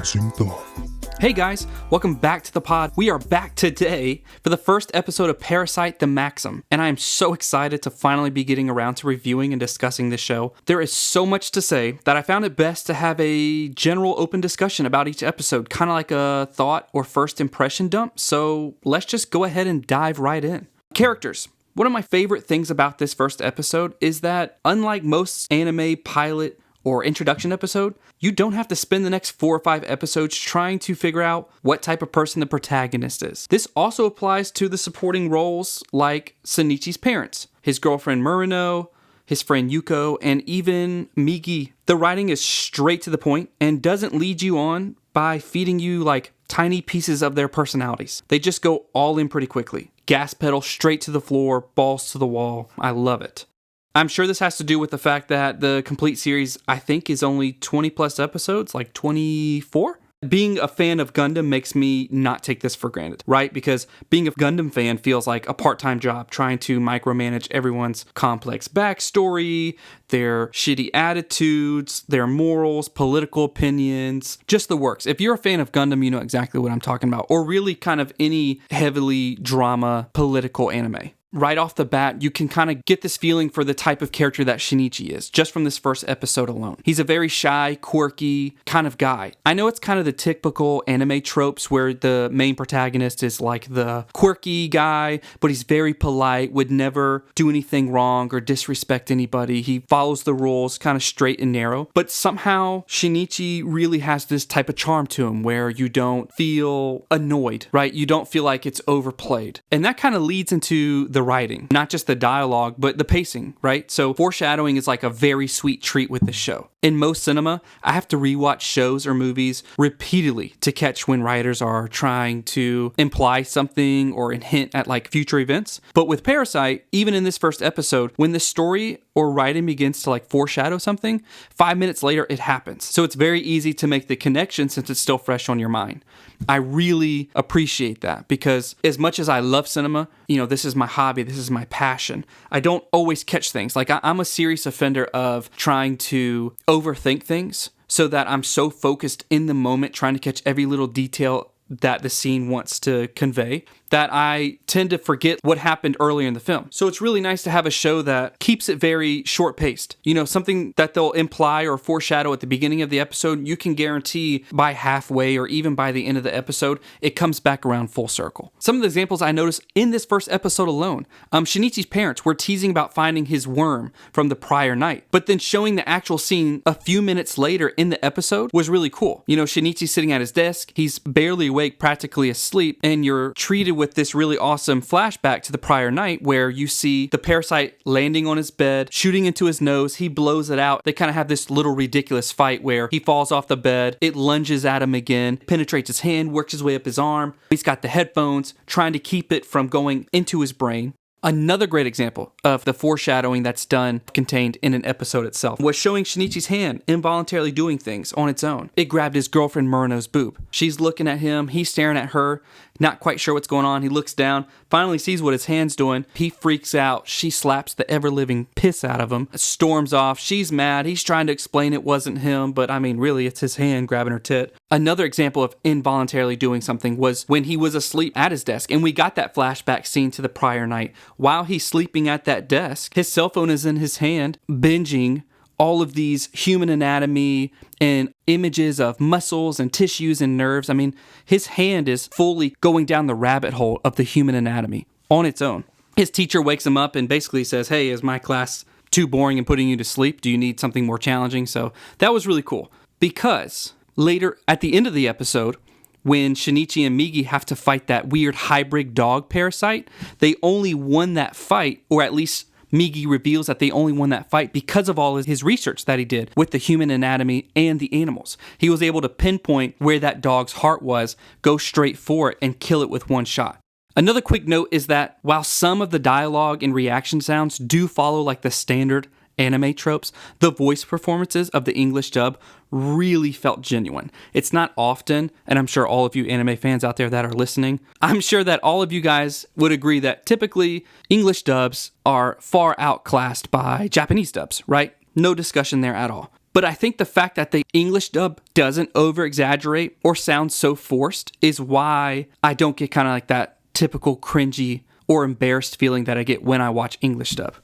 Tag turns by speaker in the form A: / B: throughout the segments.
A: Passing thought.
B: Hey guys, welcome back to the pod. We are back today for the first episode of Parasyte the Maxim, and I am so excited to finally be getting around to reviewing and discussing this show. There is so much to say that I found it best to have a general open discussion about each episode, kind of like a thought or first impression dump, so let's just go ahead and dive right in. Characters. One of my favorite things about this first episode is that, unlike most anime pilot or introduction episode, you don't have to spend the next 4 or 5 episodes trying to figure out what type of person the protagonist is. This also applies to the supporting roles like Shinichi's parents, his girlfriend Murano, his friend Yuko, and even Migi. The writing is straight to the point and doesn't lead you on by feeding you like tiny pieces of their personalities. They just go all in pretty quickly. Gas pedal straight to the floor, balls to the wall. I love it. I'm sure this has to do with the fact that the complete series, I think, is only 20 plus episodes, like 24. Being a fan of Gundam makes me not take this for granted, right? Because being a Gundam fan feels like a part-time job, trying to micromanage everyone's complex backstory, their shitty attitudes, their morals, political opinions, just the works. If you're a fan of Gundam, you know exactly what I'm talking about, or really kind of any heavily drama, political anime. Right off the bat, you can kind of get this feeling for the type of character that Shinichi is, just from this first episode alone. He's a very shy, quirky kind of guy. I know it's kind of the typical anime tropes where the main protagonist is like the quirky guy, but he's very polite, would never do anything wrong or disrespect anybody. He follows the rules kind of straight and narrow. But somehow, Shinichi really has this type of charm to him where you don't feel annoyed, right? You don't feel like it's overplayed. And that kind of leads into the writing, not just the dialogue, but the pacing, right? So foreshadowing is like a very sweet treat with this show. In most cinema, I have to rewatch shows or movies repeatedly to catch when writers are trying to imply something or hint at like future events. But with Parasyte, even in this first episode, when the story or writing begins to like foreshadow something, 5 minutes later it happens. So it's very easy to make the connection since it's still fresh on your mind. I really appreciate that because as much as I love cinema, this is my hobby, this is my passion. I don't always catch things. Like I'm a serious offender of trying to overthink things so that I'm so focused in the moment trying to catch every little detail that the scene wants to convey that I tend to forget what happened earlier in the film. So it's really nice to have a show that keeps it very short-paced. Something that they'll imply or foreshadow at the beginning of the episode, you can guarantee by halfway or even by the end of the episode, it comes back around full circle. Some of the examples I noticed in this first episode alone, Shinichi's parents were teasing about finding his worm from the prior night, but then showing the actual scene a few minutes later in the episode was really cool. Shinichi's sitting at his desk, he's barely awake, practically asleep, and you're treated with this really awesome flashback to the prior night where you see the parasite landing on his bed, shooting into his nose, he blows it out. They kind of have this little ridiculous fight where he falls off the bed, it lunges at him again, penetrates his hand, works his way up his arm. He's got the headphones, trying to keep it from going into his brain. Another great example of the foreshadowing that's done contained in an episode itself was showing Shinichi's hand involuntarily doing things on its own. It grabbed his girlfriend Murano's boob. She's looking at him, he's staring at her, not quite sure what's going on. He looks down, finally sees what his hand's doing. He freaks out. She slaps the ever-living piss out of him, storms off. She's mad. He's trying to explain it wasn't him, but really it's his hand grabbing her tit. Another example of involuntarily doing something was when he was asleep at his desk, and we got that flashback scene to the prior night. While he's sleeping at that desk, his cell phone is in his hand, binging all of these human anatomy and images of muscles and tissues and nerves. His hand is fully going down the rabbit hole of the human anatomy on its own. His teacher wakes him up and basically says, "Hey, is my class too boring and putting you to sleep? Do you need something more challenging?" So that was really cool because later at the end of the episode, when Shinichi and Migi have to fight that weird hybrid dog parasite, they only won that fight, or at least Migi reveals that they only won that fight because of all his research that he did with the human anatomy and the animals. He was able to pinpoint where that dog's heart was, go straight for it, and kill it with one shot. Another quick note is that while some of the dialogue and reaction sounds do follow like the standard anime tropes, the voice performances of the English dub really felt genuine. It's not often, and I'm sure all of you anime fans out there that are listening, I'm sure that all of you guys would agree that typically English dubs are far outclassed by Japanese dubs, right? No discussion there at all. But I think the fact that the English dub doesn't over-exaggerate or sound so forced is why I don't get kind of like that typical cringy or embarrassed feeling that I get when I watch English dub.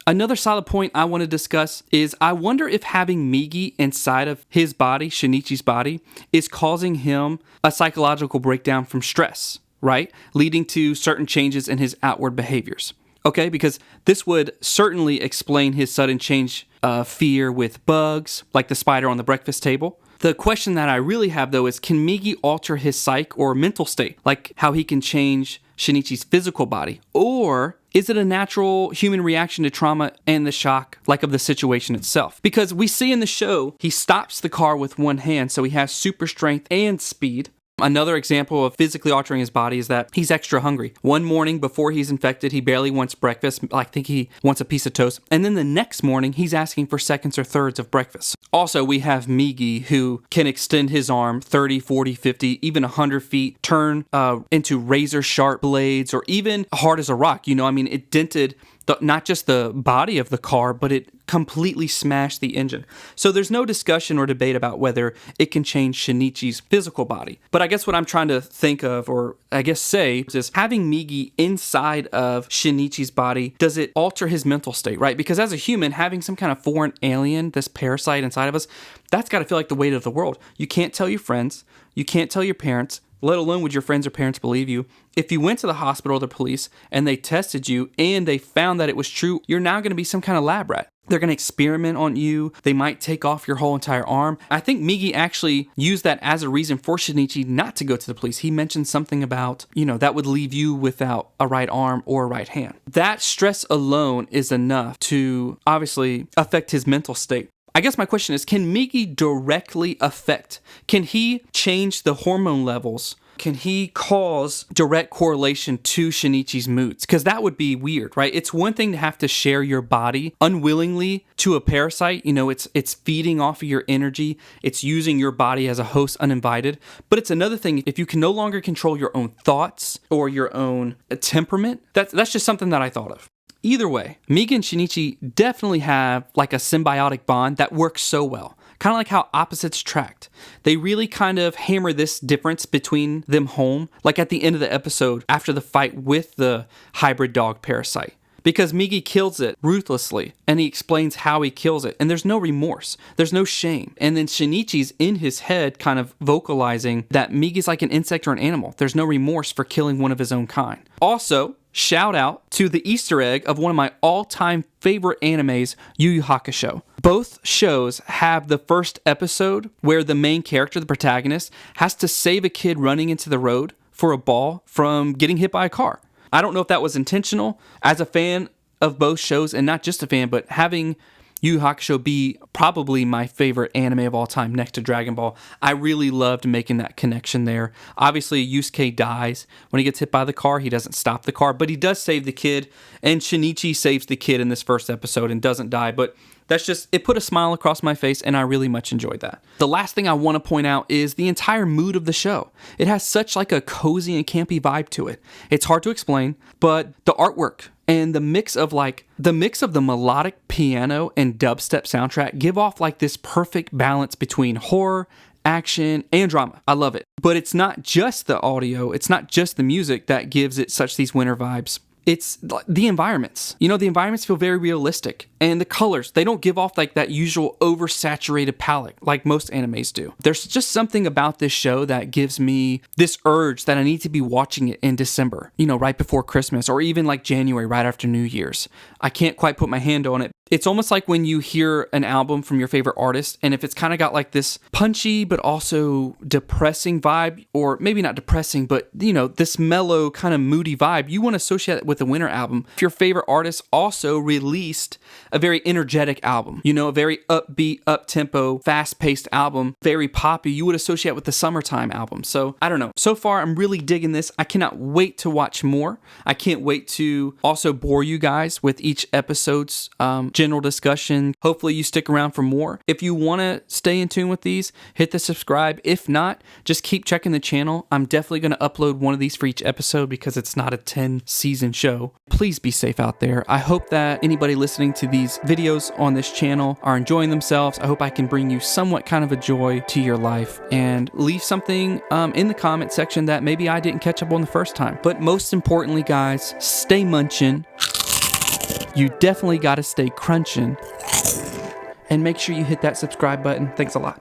B: Another solid point I want to discuss is I wonder if having Migi inside of his body, Shinichi's body, is causing him a psychological breakdown from stress, right? Leading to certain changes in his outward behaviors. Okay, because this would certainly explain his sudden change of fear with bugs, like the spider on the breakfast table. The question that I really have, though, is can Migi alter his psyche or mental state, like how he can change Shinichi's physical body? Or is it a natural human reaction to trauma and the shock, like of the situation itself? Because we see in the show, he stops the car with one hand, so he has super strength and speed. Another example of physically altering his body is that he's extra hungry. One morning before he's infected, he barely wants breakfast. I think he wants a piece of toast. And then the next morning, he's asking for seconds or thirds of breakfast. Also, we have Migi, who can extend his arm 30, 40, 50, even 100 feet, turn into razor sharp blades, or even hard as a rock. It dented not just the body of the car, but it completely smashed the engine. So there's no discussion or debate about whether it can change Shinichi's physical body. But I guess what I'm trying to think of, or I guess say, is having Migi inside of Shinichi's body, does it alter his mental state, right? Because as a human, having some kind of foreign alien, this parasite inside of us, that's got to feel like the weight of the world. You can't tell your friends, you can't tell your parents, let alone would your friends or parents believe you. If you went to the hospital or the police and they tested you and they found that it was true, you're now going to be some kind of lab rat. They're going to experiment on you. They might take off your whole entire arm. I think Migi actually used that as a reason for Shinichi not to go to the police. He mentioned something about, that would leave you without a right arm or a right hand. That stress alone is enough to obviously affect his mental state. I guess my question is, can Migi directly affect? Can he change the hormone levels? Can he cause direct correlation to Shinichi's moods? Because that would be weird, right? It's one thing to have to share your body unwillingly to a parasite. It's feeding off of your energy. It's using your body as a host uninvited. But it's another thing if you can no longer control your own thoughts or your own temperament. That's just something that I thought of. Either way, Migi and Shinichi definitely have like a symbiotic bond that works so well. Kind of like how opposites attract. They really kind of hammer this difference between them home, like at the end of the episode after the fight with the hybrid dog Parasyte. Because Migi kills it ruthlessly, and he explains how he kills it, and there's no remorse, there's no shame. And then Shinichi's in his head kind of vocalizing that Migi's like an insect or an animal. There's no remorse for killing one of his own kind. Also, shout out to the Easter egg of one of my all-time favorite animes, Yu Yu Hakusho. Both shows have the first episode where the main character, the protagonist, has to save a kid running into the road for a ball from getting hit by a car. I don't know if that was intentional. As a fan of both shows, and not just a fan, but having Yu Yu Hakusho be probably my favorite anime of all time next to Dragon Ball, I really loved making that connection there. Obviously, Yusuke dies. When he gets hit by the car, he doesn't stop the car, but he does save the kid, and Shinichi saves the kid in this first episode and doesn't die, but it put a smile across my face, and I really much enjoyed that. The last thing I want to point out is the entire mood of the show. It has such like a cozy and campy vibe to it. It's hard to explain, but the artwork and the mix of the melodic piano and dubstep soundtrack give off like this perfect balance between horror, action, and drama. I love it. But it's not just the audio, it's not just the music that gives it such these winter vibes. It's the environments. The environments feel very realistic. And the colors, they don't give off like that usual oversaturated palette like most animes do. There's just something about this show that gives me this urge that I need to be watching it in December, right before Christmas, or even like January, right after New Year's. I can't quite put my hand on it. It's almost like when you hear an album from your favorite artist, and if it's kind of got like this punchy but also depressing vibe, or maybe not depressing, but this mellow kind of moody vibe, you want to associate it with a winter album. If your favorite artist also released a very energetic album, a very upbeat, up-tempo, fast-paced album, very poppy, you would associate with the summertime album. So I don't know. So far, I'm really digging this. I cannot wait to watch more. I can't wait to also bore you guys with each episode's general discussion. Hopefully you stick around for more. If you want to stay in tune with these, hit the subscribe. If not, just keep checking the channel. I'm definitely going to upload one of these for each episode because it's not a 10-season show. Please be safe out there. I hope that anybody listening to these videos on this channel are enjoying themselves. I hope I can bring you somewhat kind of a joy to your life, and leave something in the comment section that maybe I didn't catch up on the first time. But most importantly, guys, stay munchin'. You definitely got to stay crunchin'. And make sure you hit that subscribe button. Thanks a lot.